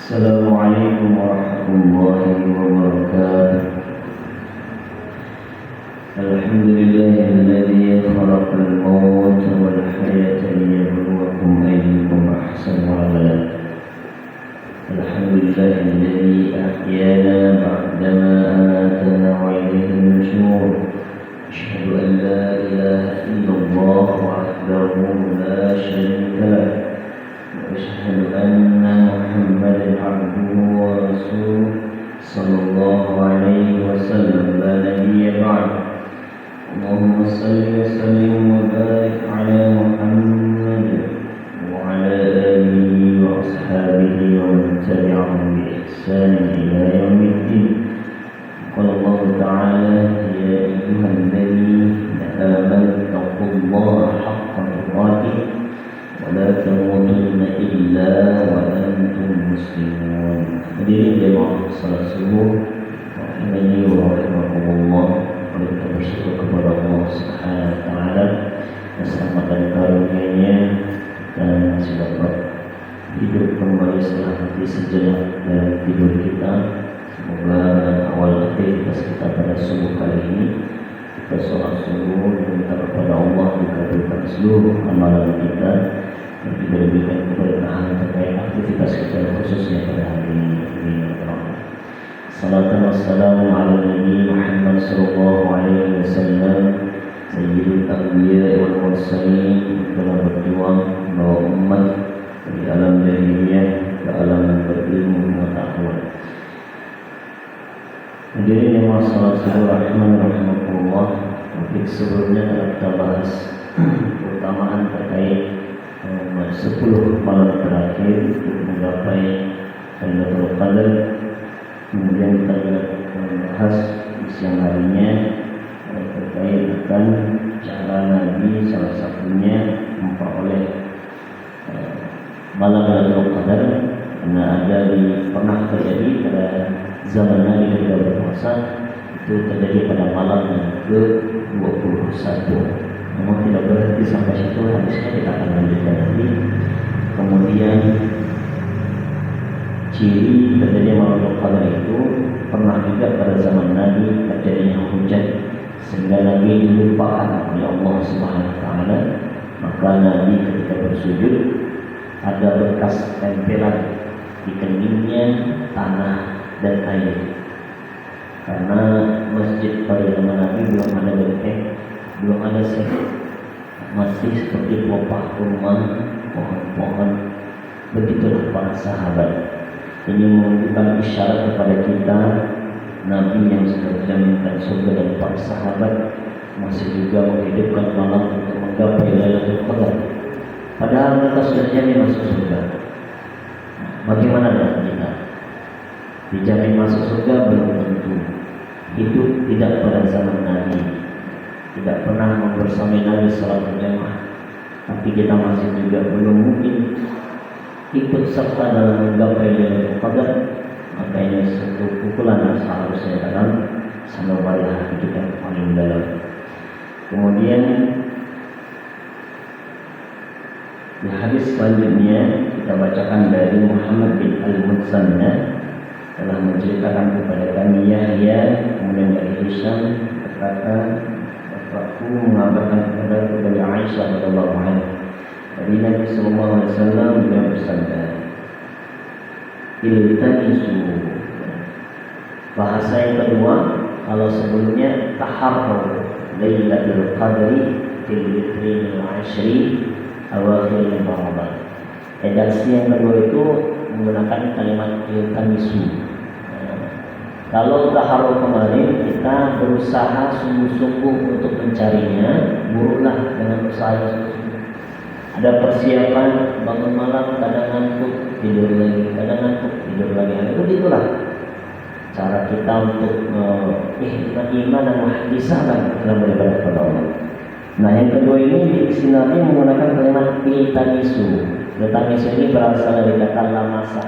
السلام عليكم ورحمة الله وبركاته. الحمد لله الذي خلق الموت والحياة ليبلوكم أيكم أحسن عملا. الحمد لله الذي أحيانا بعدما أماتنا وإليه النشور. أشهد أن لا إله إلا الله وحده لا شريك له، وأشهد أن محمدا عبده ورسوله صلى الله عليه وسلم لا نبي بعده. اللهم صل وسلم وبارك على محمد وعلى آله وأصحابه ومن تبعهم بإحسان إلى يوم الدين. قال الله تعالى: يا أيها الذين آمنوا اتقوا الله حق تقاته ولا تموتن إلا وأنتم مسلمون. Hadirin jemaah salat subuh rahimani wa rahimakumullah. Kita bersyukur kepada Allah Subhanahu wa taala atas rahmat dan karunia-Nya dan masih dapat hidup kembali setelah mati sejenak dari tidur kita. Semoga awal aktivitas kita pada subuh kali ini kita sholat subuh dan minta kepada Allah dikabulkan seluruh amalan kita dan diberikan keberkahan terkait aktivitas kita khususnya pada hari ini. Salatan wassalamu ala Nabi Muhammad sallallahu alaihi wasallam, sayyidul anbiya wal mursalin, telah berjuang membawa umat dari alam jahiliyah ke alam berilmu pengetahuan. Hadirin yang masalah subuh rahimahullah, topik sebelumnya telah kita bahas keutamaan terkait 10 malam terakhir untuk menggapai Lailatul Qadar. Kemudian kita membahas di siang harinya terkait akan cara Nabi salah satunya memperoleh malam Lailatul Qadar, karena pernah terjadi pada zaman Nabi ketika berpuasa, itu terjadi pada malam yang ke-21. Namun tidak berhenti sampai situ, hadisnya kita akan lanjutkan nanti. Kemudian ciri terjadinya malam Qadar itu pernah juga pada zaman Nabi terjadinya hujan sehingga Nabi dilupakan oleh Allah Subhanahu wa taala. Maka Nabi ketika bersujud ada bekas tempelan di keningnya tanah dan air, karena masjid pada zaman Nabi belum ada benteng, belum ada seng, masih seperti pelepah rumah, pohon-pohon. Begitulah para sahabat. Ini menunjukkan isyarat kepada kita, Nabi yang sudah menjaminkan surga dan para sahabat masih juga menghidupkan malam untuk menggapai Lailatul Qadar. Padahal mereka sudah jamin masuk surga. Bagaimana dengan kita? Dijamin masuk surga belum tentu. Hidup tidak pada zaman Nabi, tidak pernah membersamai Nabi salat berjamaah, tapi kita masih juga belum mungkin ikut serta dalam menggapai Lailatul Qadar. Maka ini satu pukulan yang seharusnya dalam sanubari hati kita paling dalam. Kemudian di hadis selanjutnya kita bacakan dari Muhammad bin Al-Mutsanna, telah menceritakan kepada kami Yahya, kemudian dari Hisham berkata, bapakku mengabarkan kepada dari Aisyah radhiyallahu anha, dari Nabi sallallahu alaihi wasallam beliau bersabda, iltamisu. Bahasa yang kedua, kalau sebelumnya taharru Lailatul Qadri fil litrin al-ashri awakhir Ramadan. Redaksi yang kedua itu menggunakan kalimat iltamisu. Kalau taharru kemarin kita berusaha sungguh-sungguh untuk mencarinya, burulah dengan usaha sungguh-sungguh. Ada persiapan, bangun malam, kadang ngantuk, tidur lagi, kadang ngantuk, tidur lagi. Itu itulah cara kita untuk iman dan muhadisahkan dalam beribadah kepada Allah. Nah, yang kedua ini di Nabi menggunakan kalimat iltamisu. Iltamisu ini berasal dari kata lamasa.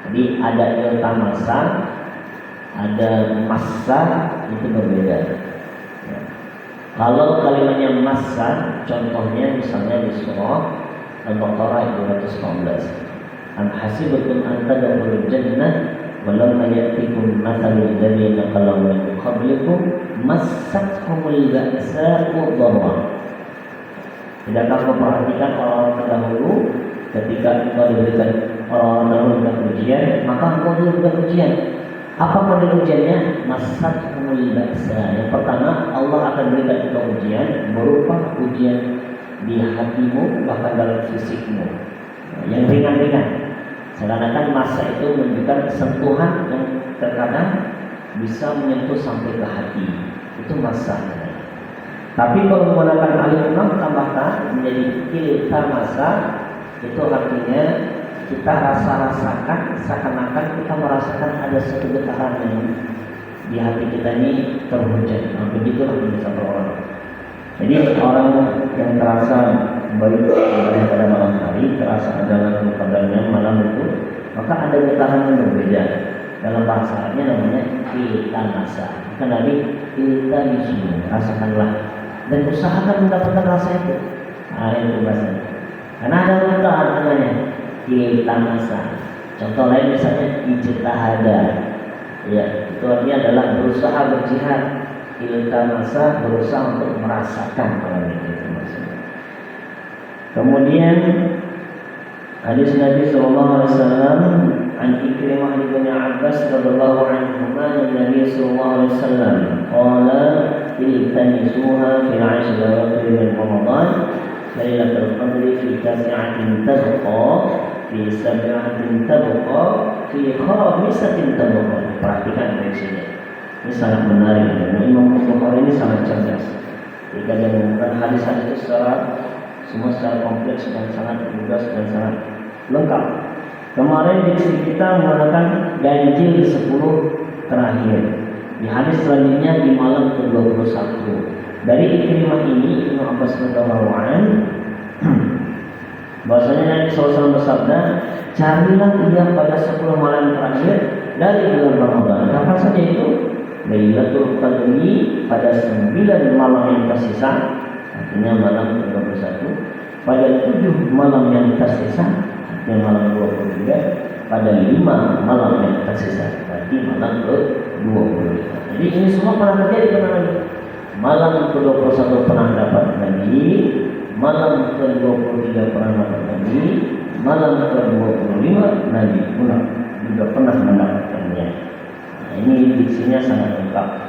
Jadi ada iltamasa, ada massa, itu berbeda. Kalau kalimatnya massa, contohnya misalnya di surah Al-Baqarah 215. Am hasibtum an tadkhulul jannah walamma ya'tikum mathalul ladzina khalu min qablikum massathumul ba'sa'u dharra. Tidakkah kau perhatikan orang-orang terdahulu ketika engkau diberikan orang-orang terdahulu dengan ujian, maka engkau diberikan ujian. Apa model ujiannya? Massathumul ba'sa. Yang pertama, Allah akan berikan engkau ujian berupa ujian di hatimu, bahkan dalam fisikmu. Yang ringan-ringan. Seakan-akan masa itu menunjukkan sentuhan yang terkadang bisa menyentuh sampai ke hati. Itu masa. Tapi kalau menggunakan alif lam tambahkan menjadi kilta masa, itu artinya kita rasakan seakan-akan kita merasakan ada satu getaran yang di hati kita ini terhujat. Begitulah bahasa orang. Jadi orang yang terasa baik pada malam hari, terasa adalah kepadanya malam itu, maka ada getaran yang berbeda. Dalam bahasa Arabnya namanya kita masa. Karena Nabi kita disuruh rasakanlah dan usahakan mendapatkan rasa itu. Itu bahasanya. Karena ada getaran namanya kita masa. Contoh lain misalnya ijtihada. Ya, itu artinya adalah berusaha berjihad. Kita masa berusaha untuk merasakan malam itu. Kemudian hadis Nabi sallallahu alaihi wasallam an Ikrimah bin Abbas radhiyallahu anhu Nabi sallallahu alaihi wasallam qala iltamisuha fil 'ashr al-awakhir min Ramadan lailatul qadri fi tasi'atin tabqa fi sab'atin tabqa fi khamisatin tabqa. Perhatikan reaksinya. Ini sangat menarik dan Imam Bukhari ini sangat cerdas. Jika dia menggunakan hadis-hadis itu semua secara kompleks dan sangat lugas dan sangat lengkap. Kemarin diksi kita menggunakan ganjil 10 terakhir. Di hadis selanjutnya di malam ke-21. Dari Ikrimah ini Ibnu Abbas radhiyallahu anhu bahwasanya Nabi SAW bersabda, carilah dia pada 10 malam terakhir dari bulan Ramadan. Kapan saja itu? Lailatul Qadri pada 9 malam yang tersisa. Artinya malam ke-21, pada 7 malam yang tersisa, artinya malam 23, pada 5 malam yang tersisa, berarti malam ke-25. Jadi ini semua pernah terjadi pada Nabi. Malam ke-21 pernah dapat Nabi, malam ke-23 pernah dapat Nabi, malam ke-25 Nabi pula juga pernah mendapatkannya. Nah, ini diksinya sangat lengkap.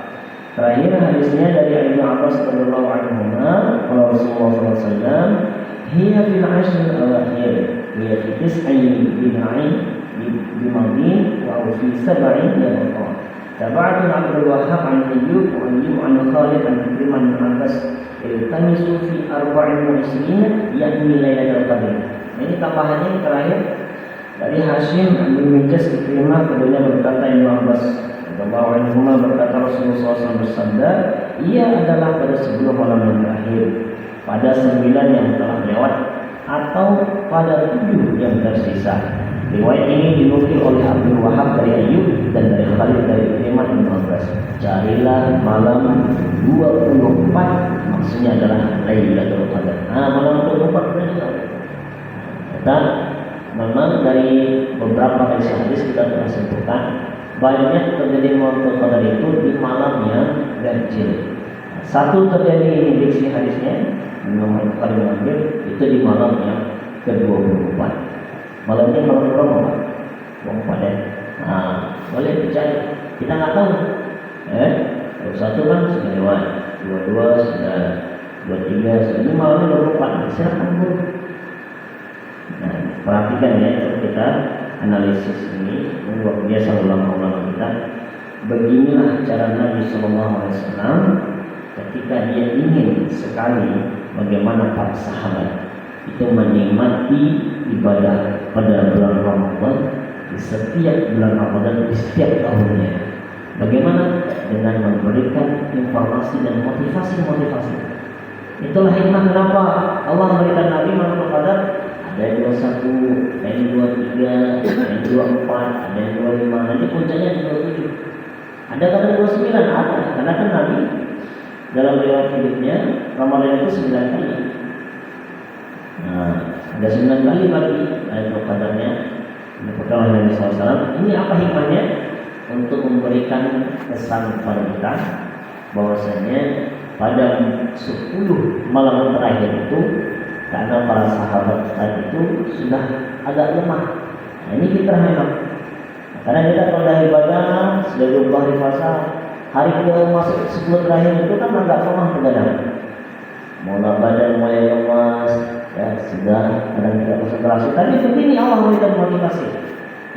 Terakhir hadisnya dari Ibnu Abbas radhiyallahu anhu, Rasulullah sallallahu alaihi wasallam, "Hiya fil 'ashr al-akhir, hiya fi tis'in bimadin wa fi sab'in yawma." Taba'atu Abdul Wahhab an Ayyub wa Ayyub an Khalid an Ikrimah bin Abbas iltamisu fi 24 yakni Lailatul Qadar. Ini tambahannya terakhir dari Hashim bin Minjas Ikrimah, keduanya berkata Ibnu Abbas bahwa berkata Rasulullah SAW bersabda, ia adalah pada 10 malam yang terakhir, pada 9 yang telah lewat, atau pada 7 yang tersisa. Riwayat ini dinukil oleh Abdul Wahhab dari Ayyub dan dari Khalid dari Ikrimah bin Abbas. Carilah malam 24, maksudnya adalah Lailatul Qadar. Malam 24 berarti. Dan memang dari beberapa hadis kita telah sebutkan, banyak terjadi malam Qadar itu di malam yang ganjil. Satu terjadi ini diksi hadisnya nomor paling akhir itu di malam yang ke-24. Malamnya malam berapa? 24 ya. Boleh dicari. Kita nggak tahu. 21 kan sudah lewat, 22 sudah, 23 sudah. Ini malamnya 24. Silakan Bu. Nah, perhatikan ya, kita analisis ini luar biasa ulama-ulama kita. Beginilah cara Nabi SAW ketika dia ingin sekali bagaimana para sahabat itu menikmati ibadah pada bulan Ramadan, di setiap bulan Ramadan, di setiap tahunnya. Bagaimana? Dengan memberikan informasi dan motivasi-motivasi. Itulah hikmah kenapa Allah memberikan Nabi malam Qadar. Ada yang 21, ada yang 23, ada yang 24, ada yang 25, nanti puncaknya di 27. Ada kadang 29, ada. Karena kan Nabi dalam riwayat hidupnya Ramadan itu 9 kali. Ada 9 kali bagi Lailatul Qadarnya. Dilaporkan oleh Nabi SAW. Ini apa hikmahnya? Untuk memberikan kesan kepada kita bahwasanya pada 10 malam terakhir itu, karena para sahabat saat itu sudah agak lemah. Nah, ini kita hemat. Karena kita kalau dah ibadah sudah 20 hari puasa, hari ke masuk 10 terakhir itu kan agak lemah begadang. Mula badan mulai lemas, ya sudah kadang tidak konsentrasi. Tapi begini Allah memberikan motivasi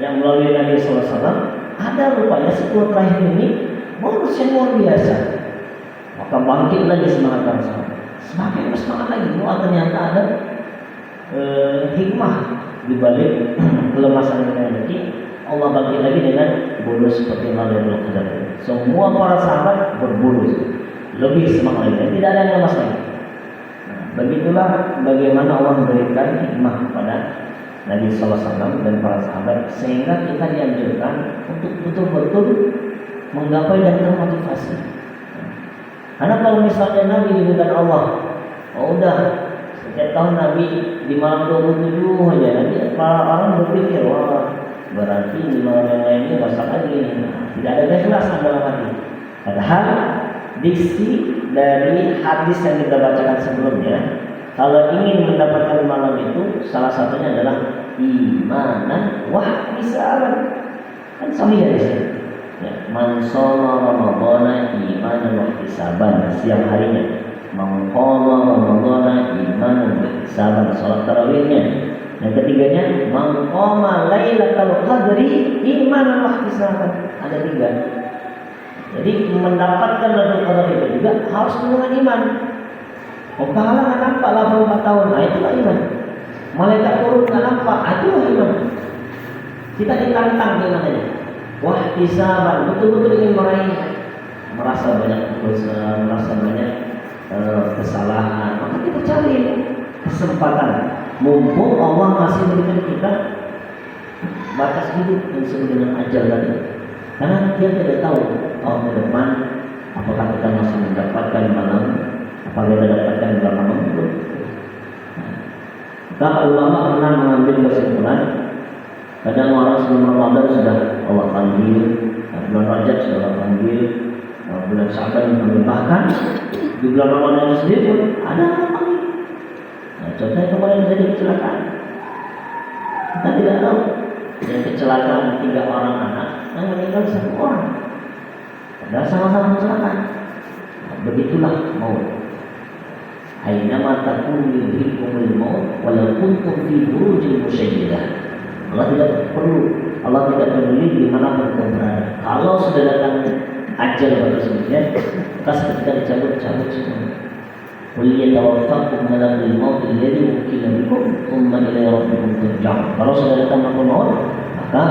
yang melalui Nabi SAW. Ada rupanya 10 terakhir ini bonus yang luar biasa. Maka bangkit lagi semangat para sahabat. Semakin bersemangat lagi. Wah, ternyata ada hikmah di balik kelemasan kita ini. Allah bangkit lagi dengan bonus seperti Lailatul Qadar. Semua para sahabat berbonus, lebih semangat lagi. Tidak ada yang lemas lagi. Nah, begitulah bagaimana Allah memberikan hikmah kepada Nabi SAW dan para sahabat, sehingga kita dianjurkan untuk betul-betul menggapai dan termotivasi. Karena kalau misalnya Nabi diberikan Allah, oh udah setiap tahun Nabi di malam 27 aja, nanti para orang berpikir, wah berarti di malam yang lainnya masak lagi. Nah, tidak ada keikhlasan dalam hati. Padahal diksi dari hadis yang kita bacakan sebelumnya, kalau ingin mendapatkan malam itu, salah satunya adalah imanan wahtisaban. Kan sahih hadisnya. Ya, man shoma ramadhana imanan wahtisaban, siang harinya. Man qama ramadhana imanan wahtisaban, salat tarawihnya. Yang ketiganya, man qama lailatul qadri imanan wahtisaban. Ada 3. Jadi mendapatkan Lailatul Qadar itu juga harus dengan iman. Oh, pahala nggak nampak 84 tahun, nah itulah iman. Malaikat turun nggak nampak, itulah iman. Kita ditantang imannya. Wah, hisaban, betul-betul ingin meraih, merasa banyak dosa, merasa banyak kesalahan. Maka kita cari kesempatan. Mumpung Allah masih memberikan kita batas hidup yang disebut dengan ajal tadi. Karena dia tidak tahu tahun ke depan apakah kita masih mendapatkan malam, apakah kita dapatkan berapa malam. Maka ulama pernah mengambil kesimpulan, kadang orang sebelum Ramadan sudah Allah panggil, bulan Rajab sudah Allah panggil, bulan Syaban dipanggil, bahkan di bulan Ramadan sendiri pun ada Allah panggil. Nah, contohnya kemarin terjadi kecelakaan, kita tidak tahu. Yang kecelakaan 3 orang anak, yang meninggal 1 orang. Padahal sama-sama kecelakaan. Nah, begitulah maut. Aina mata yudrikumul maut walau kuntum fi burujin musyayyidah. Allah tidak peduli di mana pun kau berada. Kalau sudah datang ajal pada semuanya, maka seketika dicabut semua. Qul yatawaffakum malakul maut alladhi wukila bikum thumma ila rabbikum turja'un. Kalau sudah datang malakul maut, maka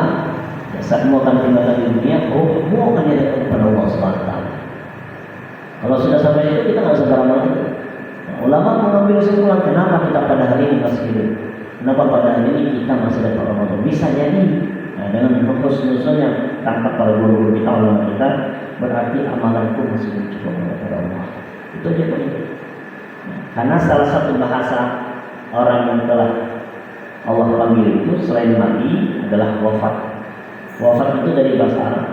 jasadmu akan tinggalkan di dunia, rohmu akan datang kepada Allah SWT. Kalau sudah sampai itu, kita nggak usah beramal lagi. Nah, ulama mengambil kesimpulan, kenapa kita pada hari ini masih hidup? Kenapa pada hari ini kita masih dapat Ramadan? Bisa jadi, nah, dengan husnuzon yang tanpa para guru kita, ulama kita, berarti amalanku masih cukup kepada Allah. Itu aja penting. Karena salah satu bahasa orang yang telah Allah panggil itu selain mati adalah wafat. Wafat itu dari bahasa Arab,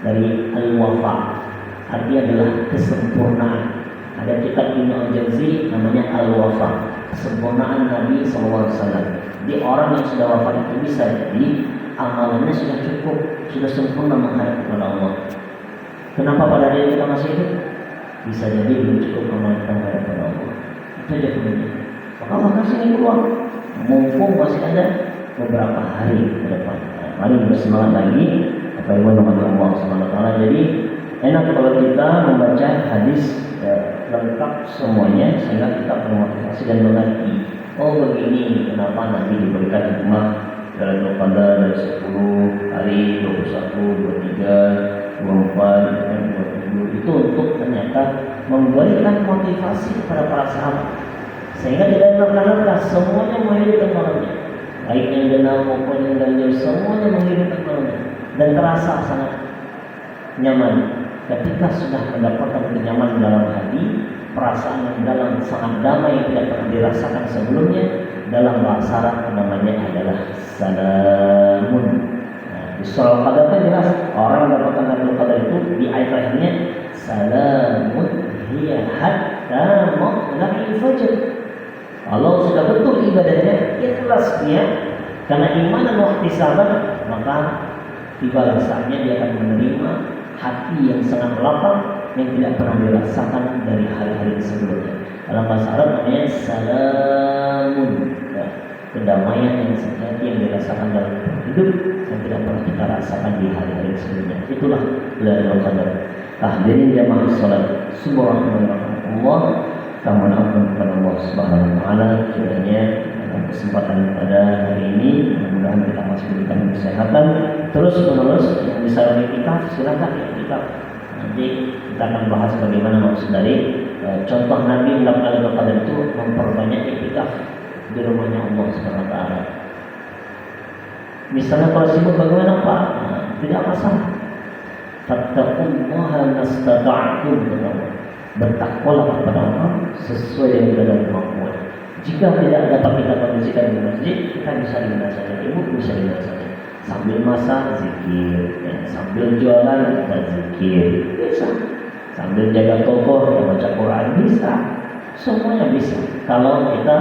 dari al-wafa, artinya adalah kesempurnaan. Ada kitab Ibnu Al-Jauzi namanya al-wafa, kesempurnaan Nabi SAW. Jadi orang yang sudah wafat itu bisa jadi amalannya sudah cukup, sudah sempurna menghadap kepada Allah. Kenapa pada hari kita masih hidup? Bisa jadi belum cukup amalan kita menghadap kepada Allah. Itu aja kemudian. Maka Allah kasih ini peluang. Mumpung masih ada beberapa hari ke depan. Mari bersemangat lagi. Apa yang menurut Allah SWT. Jadi enak kalau kita membaca hadis lengkap semuanya, sehingga kita termotivasi dan mengerti. Oh begini kenapa nanti diberikan hikmah dalam Qadar dari 10 hari, 21, 23, 24, dan 27. Itu untuk ternyata memberikan motivasi kepada para sahabat, sehingga tidak terlalu semuanya menghidupkan malamnya, baik yang genap maupun yang ganjil, semuanya menghidupkan malamnya dan terasa sangat nyaman. Ketika sudah mendapatkan kenyamanan dalam hati, perasaan yang dalam sangat damai yang tidak pernah dirasakan sebelumnya, dalam bahasa Arab namanya adalah salamun. Di surah Al-Qadar kan jelas orang yang mendapatkan Lailatul Qadar itu di ayat terakhirnya salamun hiya hatta matla'il fajr. Kalau sudah betul ibadahnya, ikhlas dia karena iman dan ihtisaban, maka tiba saatnya dia akan menerima hati yang sangat lapang yang tidak pernah dirasakan dari hari-hari sebelumnya. Dalam bahasa Arab namanya salamun, kedamaian yang sejati yang dirasakan dalam hidup yang tidak pernah kita rasakan di hari-hari sebelumnya. Itulah Lailatul Qadar. Hadirin jamaah salat, subhanallah, kami ampun kepada Allah Subhanahu wa taala kiranya dalam kesempatan pada hari ini mudah-mudahan kita masih diberikan kesehatan terus menerus yang bisa iktikaf silakan iktikaf. Nanti kita akan bahas bagaimana maksud dari contoh Nabi dalam Lailatul Qadar itu memperbanyak iktikaf di rumahnya Allah Subhanahu wa taala. Misalnya kalau sibuk bagaimana Pak? Tidak masalah. Fattaqullaha mastata'tum, bertakwalah kepada Allah sesuai dengan kadar kemampuan. Jika tidak dapat kita kondisikan di masjid, kita bisa di mana saja, ibu bisa di mana saja. Sambil masak zikir, sambil jualan kita zikir, bisa. Sambil jaga toko, kita baca Quran, bisa. Semuanya bisa. Kalau kita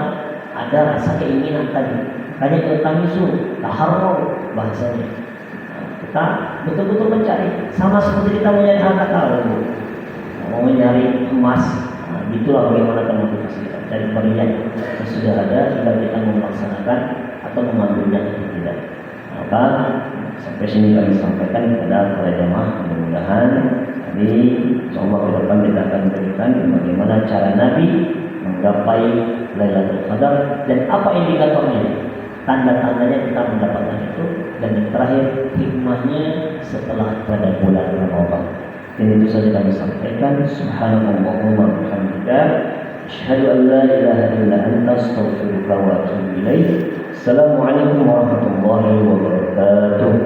ada rasa keinginan tadi, hanya kita tamisu, taharrur bahasanya. Kita betul-betul mencari, sama seperti kita mencari harta karun, mau mencari emas, itulah bagaimana motivasi kita cari berlian yang sudah ada, tinggal kita melaksanakan atau mengambilnya atau tidak. Maka sampai sini kami sampaikan kepada para jamaah, mudah-mudahan nanti insyaallah ke depan kita akan berikan bagaimana cara Nabi menggapai Lailatul Qadar dan apa indikatornya, tanda-tandanya kita mendapatkan itu, dan yang terakhir hikmahnya setelah pada bulan Ramadan. Dan itu saja kami sampaikan. Subhanallahumma wa bihamdika, asyhadu an la ilaha illa anta, astaghfiruka wa atubu ilaik. Assalamualaikum warahmatullahi wabarakatuh.